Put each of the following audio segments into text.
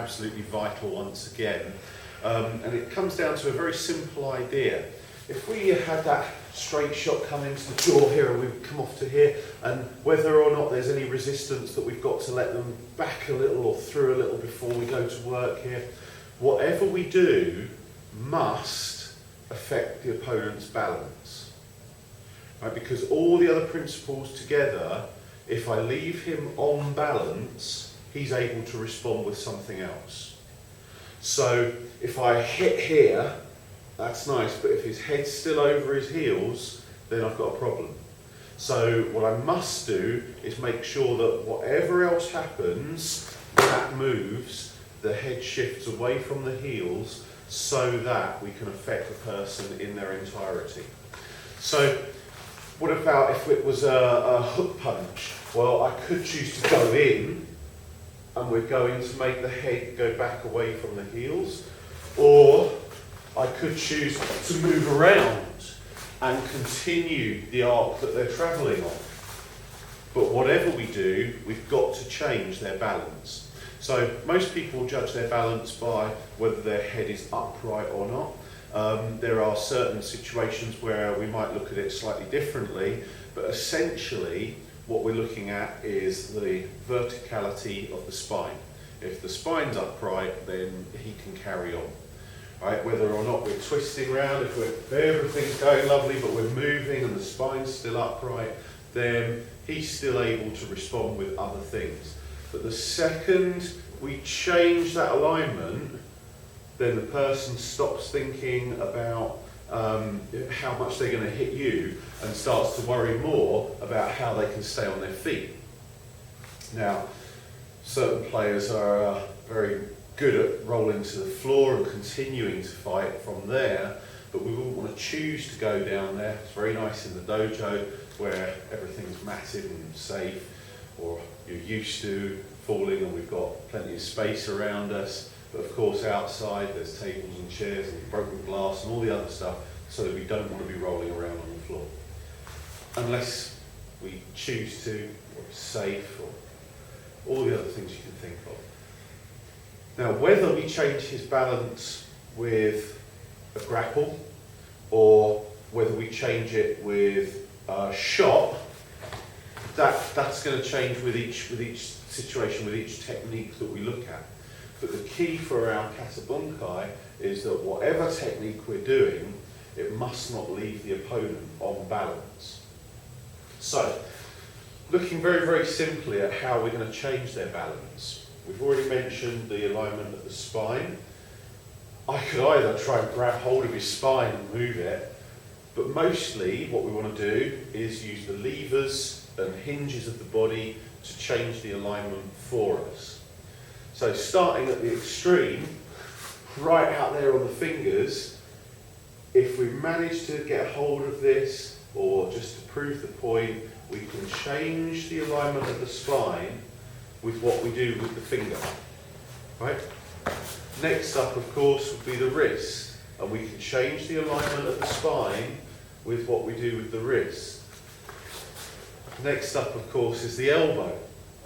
absolutely vital once again. And it comes down to a very simple idea. If we had that straight shot come into the jaw here and we come off to here, and whether or not there's any resistance that we've got to let them back a little or through a little before we go to work here, whatever we do must affect the opponent's balance. Right? Because all the other principles together, if I leave him on balance, he's able to respond with something else. So if I hit here, that's nice, but if his head's still over his heels, then I've got a problem. So what I must do is make sure that whatever else happens, that moves, the head shifts away from the heels so that we can affect the person in their entirety. So what about if it was a hook punch? Well, I could choose to go in, and we're going to make the head go back away from the heels, or I could choose to move around and continue the arc that they're travelling on. But whatever we do, we've got to change their balance. So most people judge their balance by whether their head is upright or not. There are certain situations where we might look at it slightly differently, but essentially what we're looking at is the verticality of the spine. If the spine's upright, then he can carry on. Right? Whether or not we're twisting around, if everything's going lovely but we're moving and the spine's still upright, then he's still able to respond with other things. But the second we change that alignment, then the person stops thinking about how much they're going to hit you and starts to worry more about how they can stay on their feet. Now, certain players are very good at rolling to the floor and continuing to fight from there, but we wouldn't want to choose to go down there. It's very nice in the dojo where everything's matted and safe, or you're used to falling and we've got plenty of space around us. But of course outside there's tables and chairs and broken glass and all the other stuff, so that we don't want to be rolling around on the floor. Unless we choose to, or it's safe, or all the other things you can think of. Now, whether we change his balance with a grapple or whether we change it with a shot, that's going to change with each situation, with each technique that we look at. But the key for our kata bunkai is that whatever technique we're doing, it must not leave the opponent on balance. So, looking very, very simply at how we're going to change their balance. We've already mentioned the alignment of the spine. I could either try and grab hold of his spine and move it, but mostly what we want to do is use the levers and hinges of the body to change the alignment for us. So starting at the extreme, right out there on the fingers, if we manage to get hold of this, or just to prove the point, we can change the alignment of the spine with what we do with the finger. Right? Next up, of course, would be the wrist, and we can change the alignment of the spine with what we do with the wrist. Next up, of course, is the elbow,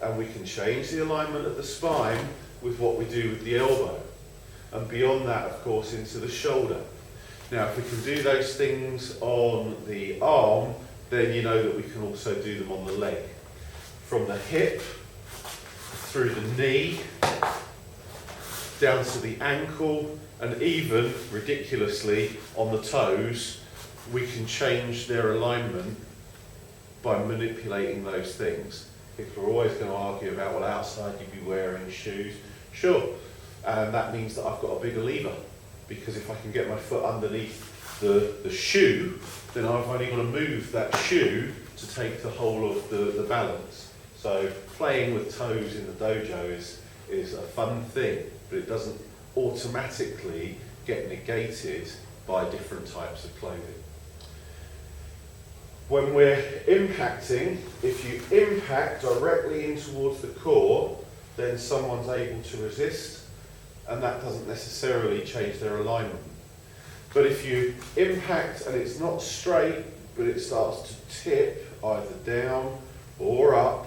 and we can change the alignment of the spine with what we do with the elbow. And beyond that, of course, into the shoulder. Now, if we can do those things on the arm, then you know that we can also do them on the leg. From the hip, through the knee, down to the ankle, and even, ridiculously, on the toes, we can change their alignment by manipulating those things. People are always going to argue about, well, outside you'd be wearing shoes. Sure, and that means that I've got a bigger lever, because if I can get my foot underneath the shoe, then I've only got to move that shoe to take the whole of the balance. So playing with toes in the dojo is a fun thing, but it doesn't automatically get negated by different types of clothing. When we're impacting, if you impact directly in towards the core, then someone's able to resist, and that doesn't necessarily change their alignment. But if you impact and it's not straight, but it starts to tip either down or up,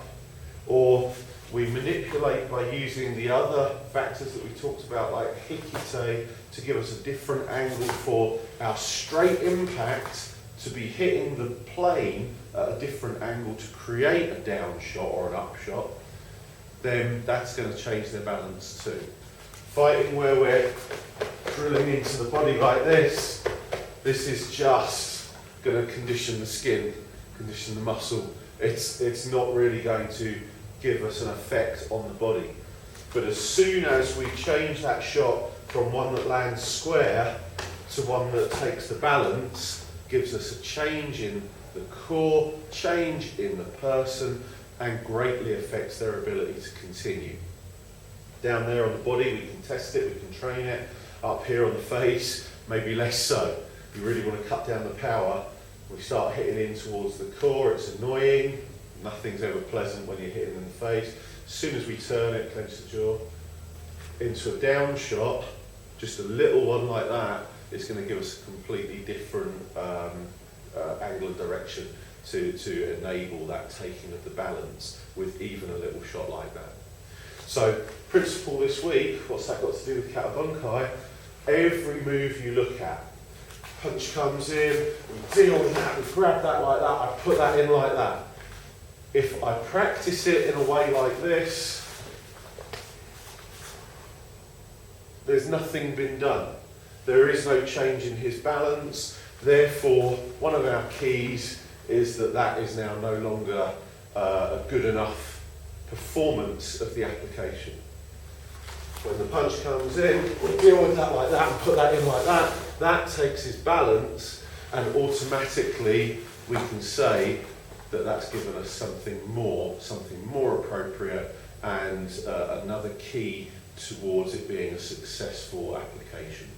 or We manipulate by using the other factors that we talked about, like hikite, to give us a different angle for our straight impact to be hitting the plane at a different angle to create a down shot or an up shot. Then that's going to change their balance too. Fighting where we're drilling into the body like this is just going to condition the skin, condition the muscle. It's not really going to give us an effect on the body. But as soon as we change that shot from one that lands square to one that takes the balance, gives us a change in the core, change in the person, and greatly affects their ability to continue. Down there on the body, we can test it, we can train it. Up here on the face, maybe less so. If you really want to cut down the power, we start hitting in towards the core, it's annoying. Nothing's ever pleasant when you're hitting in the face. As soon as we turn it, clench the jaw, into a down shot, just a little one like that, it's going to give us a completely different angle and direction to enable that taking of the balance with even a little shot like that. So, principle this week, what's that got to do with kata bunkai? Every move you look at, punch comes in, we deal with that, we grab that like that, I put that in like that. If I practice it in a way like this, there's nothing been done. There is no change in his balance. Therefore, one of our keys is that that is now no longer a good enough performance of the application. When the punch comes in, we deal with that like that and put that in like that. That takes his balance, and automatically we can say that that's given us something more appropriate, and another key towards it being a successful application.